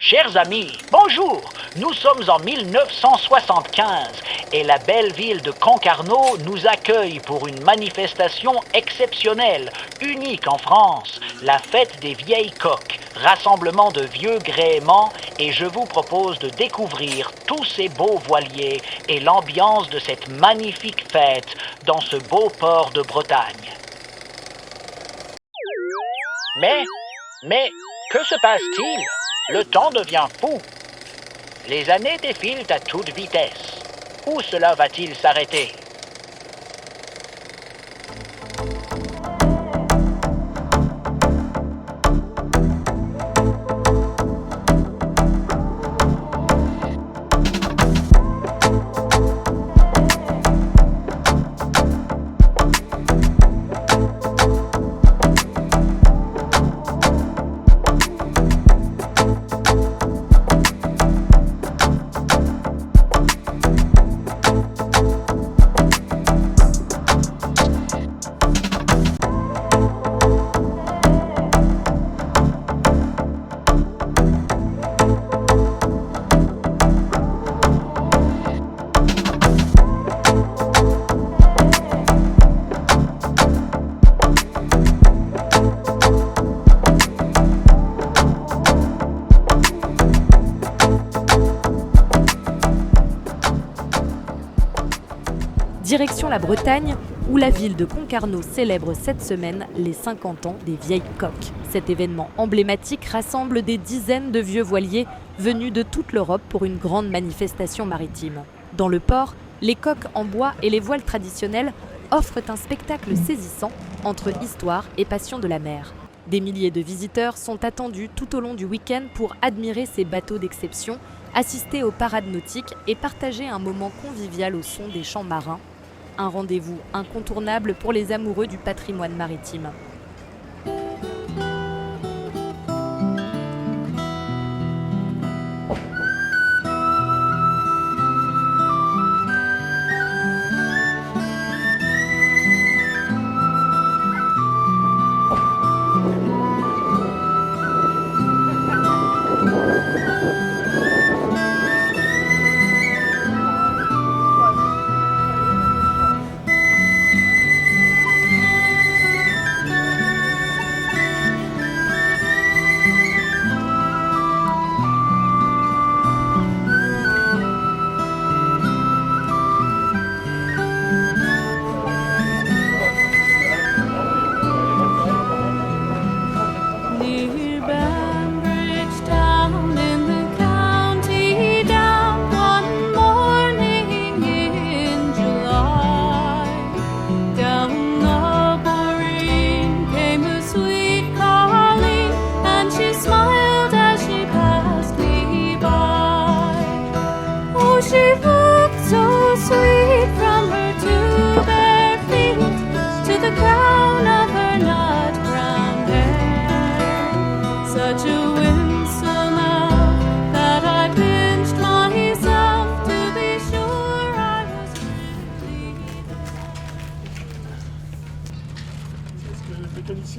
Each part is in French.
Chers amis, bonjour. Nous sommes en 1975 et la belle ville de Concarneau nous accueille pour une manifestation exceptionnelle, unique en France, la fête des vieilles coques, rassemblement de vieux gréements, et je vous propose de découvrir tous ces beaux voiliers et l'ambiance de cette magnifique fête dans ce beau port de Bretagne. Mais, que se passe-t-il ? Le temps devient fou. Les années défilent à toute vitesse. Où cela va-t-il s'arrêter ? Direction la Bretagne, où la ville de Concarneau célèbre cette semaine les 50 ans des vieilles coques. Cet événement emblématique rassemble des dizaines de vieux voiliers venus de toute l'Europe pour une grande manifestation maritime. Dans le port, les coques en bois et les voiles traditionnels offrent un spectacle saisissant entre histoire et passion de la mer. Des milliers de visiteurs sont attendus tout au long du week-end pour admirer ces bateaux d'exception, assister aux parades nautiques et partager un moment convivial au son des chants marins. Un rendez-vous incontournable pour les amoureux du patrimoine maritime.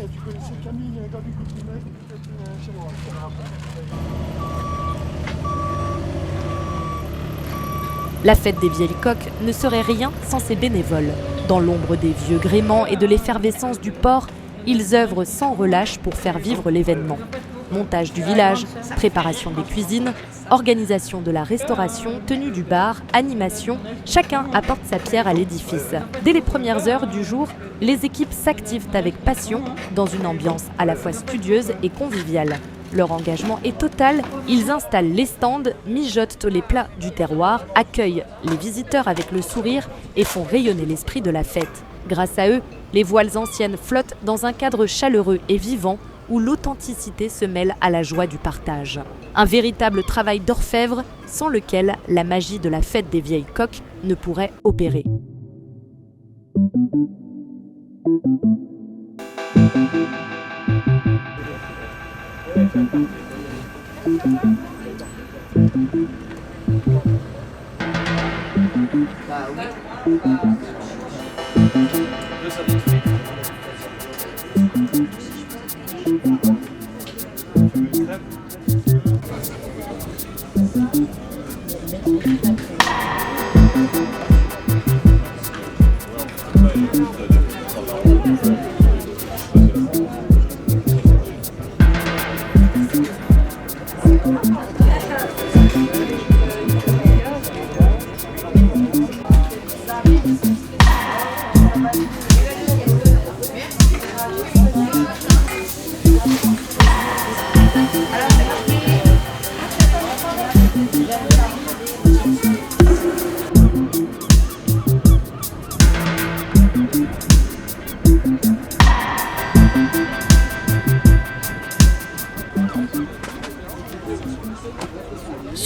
Tu connaissais Camille Gabi Coutumet, peut-être chez moi. La fête des vieilles coques ne serait rien sans ses bénévoles. Dans l'ombre des vieux gréements et de l'effervescence du port, ils œuvrent sans relâche pour faire vivre l'événement. Montage du village, préparation des cuisines, organisation de la restauration, tenue du bar, animation, chacun apporte sa pierre à l'édifice. Dès les premières heures du jour, les équipes s'activent avec passion dans une ambiance à la fois studieuse et conviviale. Leur engagement est total, ils installent les stands, mijotent les plats du terroir, accueillent les visiteurs avec le sourire et font rayonner l'esprit de la fête. Grâce à eux, les voiles anciennes flottent dans un cadre chaleureux et vivant où l'authenticité se mêle à la joie du partage. Un véritable travail d'orfèvre sans lequel la magie de la fête des vieilles coques ne pourrait opérer.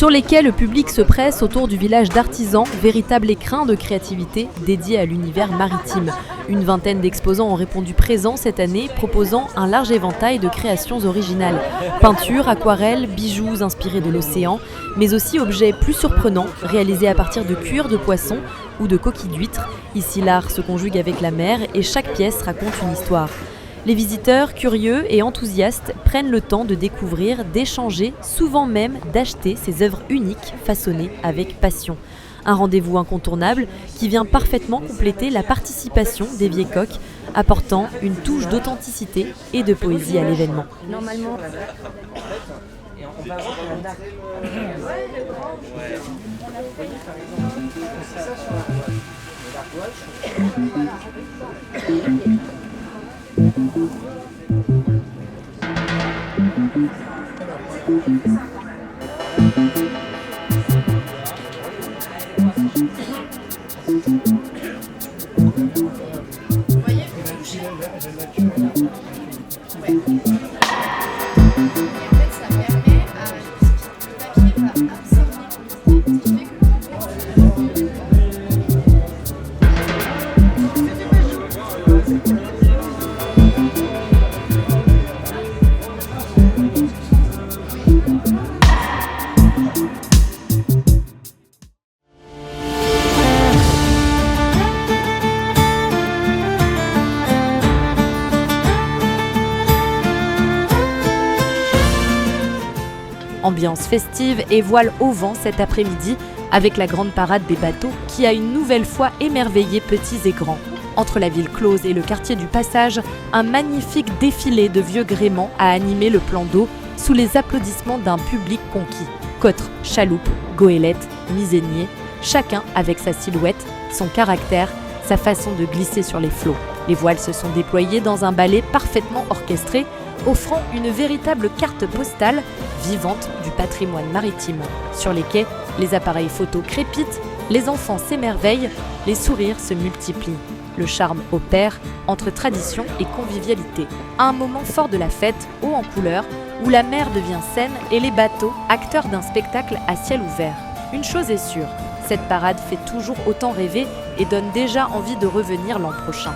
Sur les quais, le public se presse autour du village d'artisans, véritable écrin de créativité dédié à l'univers maritime. Une vingtaine d'exposants ont répondu présents cette année, proposant un large éventail de créations originales. Peintures, aquarelles, bijoux inspirés de l'océan, mais aussi objets plus surprenants, réalisés à partir de cuir de poisson ou de coquilles d'huîtres. Ici, l'art se conjugue avec la mer et chaque pièce raconte une histoire. Les visiteurs, curieux et enthousiastes, prennent le temps de découvrir, d'échanger, souvent même d'acheter ces œuvres uniques façonnées avec passion. Un rendez-vous incontournable qui vient parfaitement compléter la participation des Vieilles-Coques, apportant une touche d'authenticité et de poésie à l'événement. Normalement, Ambiance festive et voile au vent cet après-midi avec la grande parade des bateaux qui a une nouvelle fois émerveillé petits et grands. Entre la ville close et le quartier du Passage, un magnifique défilé de vieux gréements a animé le plan d'eau sous les applaudissements d'un public conquis. Cotres, chaloupes, goélettes, miséniers, chacun avec sa silhouette, son caractère, sa façon de glisser sur les flots. Les voiles se sont déployées dans un ballet parfaitement orchestré, offrant une véritable carte postale vivante du patrimoine maritime. Sur les quais, les appareils photos crépitent, les enfants s'émerveillent, les sourires se multiplient. Le charme opère entre tradition et convivialité. Un moment fort de la fête, haut en couleur, où la mer devient scène et les bateaux acteurs d'un spectacle à ciel ouvert. Une chose est sûre, cette parade fait toujours autant rêver et donne déjà envie de revenir l'an prochain.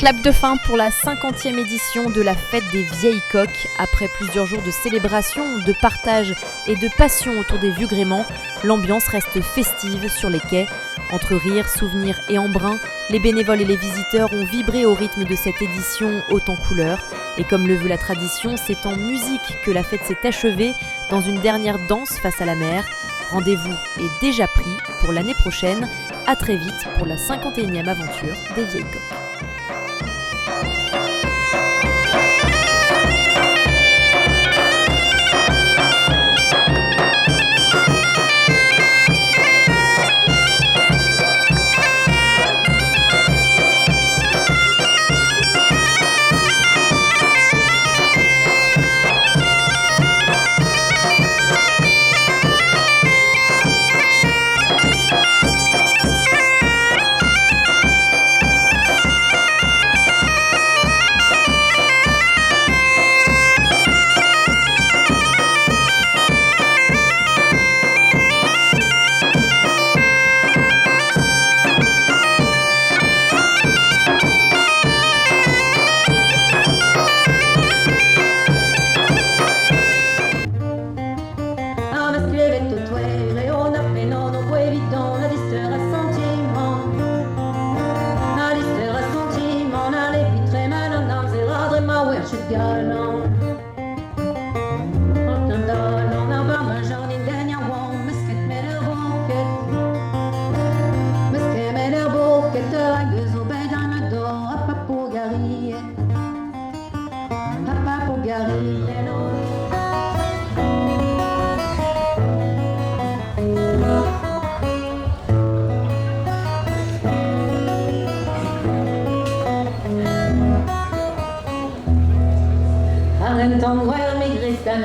Clap de fin pour la 50e édition de la fête des vieilles coques. Après plusieurs jours de célébration, de partage et de passion autour des vieux gréments, l'ambiance reste festive sur les quais. Entre rires, souvenirs et embrun, les bénévoles et les visiteurs ont vibré au rythme de cette édition haute en couleurs. Et comme le veut la tradition, c'est en musique que la fête s'est achevée dans une dernière danse face à la mer. Rendez-vous est déjà pris pour l'année prochaine. À très vite pour la 51e aventure des vieilles coques.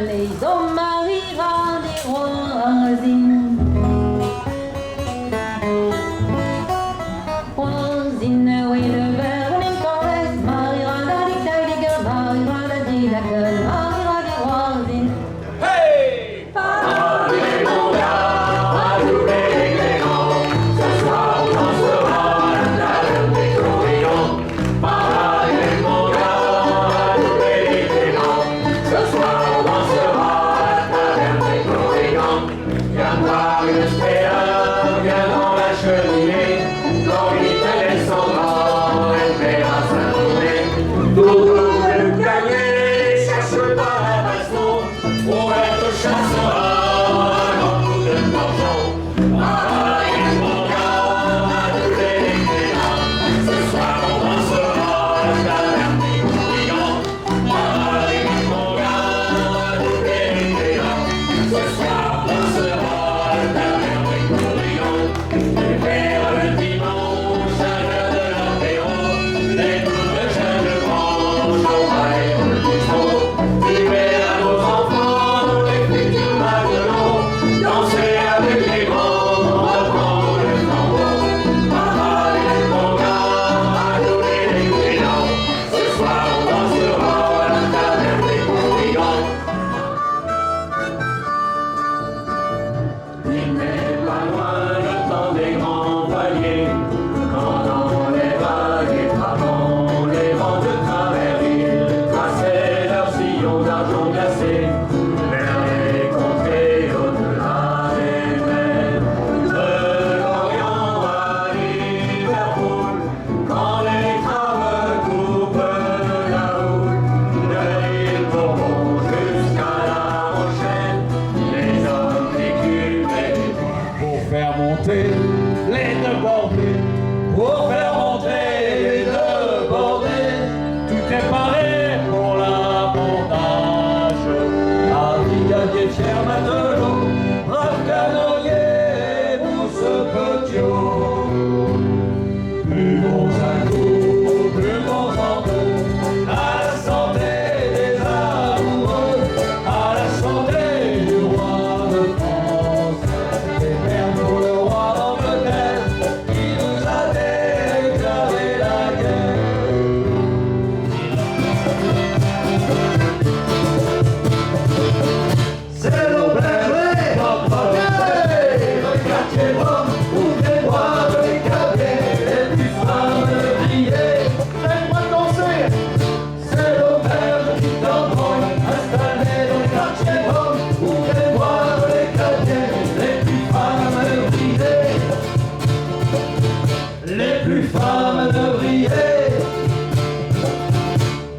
Les hommes arrivent des rosines. Rosine, oui, le verre, une caresse. Marira la dictaille des gueules, marira la dit la gueule, marira des rosines. Hey! Allez mon gars, à tous les grands, ce soir on dansera la table des courillons. Allez mon gars, à tous les grands, ce soir on dansera la table des courillons. Viens voir une spéra, viens dans la cheminée, quand il te descendra, elle verra s'imposer. Tout le gagner, cherche pas la baston, pour être chassera un grand coup de torchon. Allez mon gars, à tous les gars, ce soir on dansera la taverne des courillons. Allez mon gars, à tous les gars, ce soir on dansera la taverne des courillons. Et vers le dimanche, à l'heure de l'apéro, les toutes jeunes branches au bail au bistrot. Vivez à nos enfants, les futurs matelots, dansez avec les grands, reprendre le tambour. Allez mon gars, à tous les brillants, ce soir on dansera la taverne des courillons. Il n'est pas loin le temps des grands valiers, quand dans les vagues et frappant les vents de travers, ils traçaient leurs sillons d'argent glacé vers les contrées au-delà des mers. De l'Orient à Liverpool, quand les traves coupent la houle, de l'île Bourbon jusqu'à La Rochelle, les hommes, les cubes et les poings pour faire monter les deux bordées, pour faire monter les deux bordées, tout est paré pour l'abordage. Brigadier fier matelot, brave canonnier, mousse petiot. Plus bons un coup, plus bons en deux, à la santé des amoureux, à la santé du roi de France, et mère pour le roi d'Angleterre, qui nous a déclaré la guerre. C'est l'auberge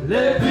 Les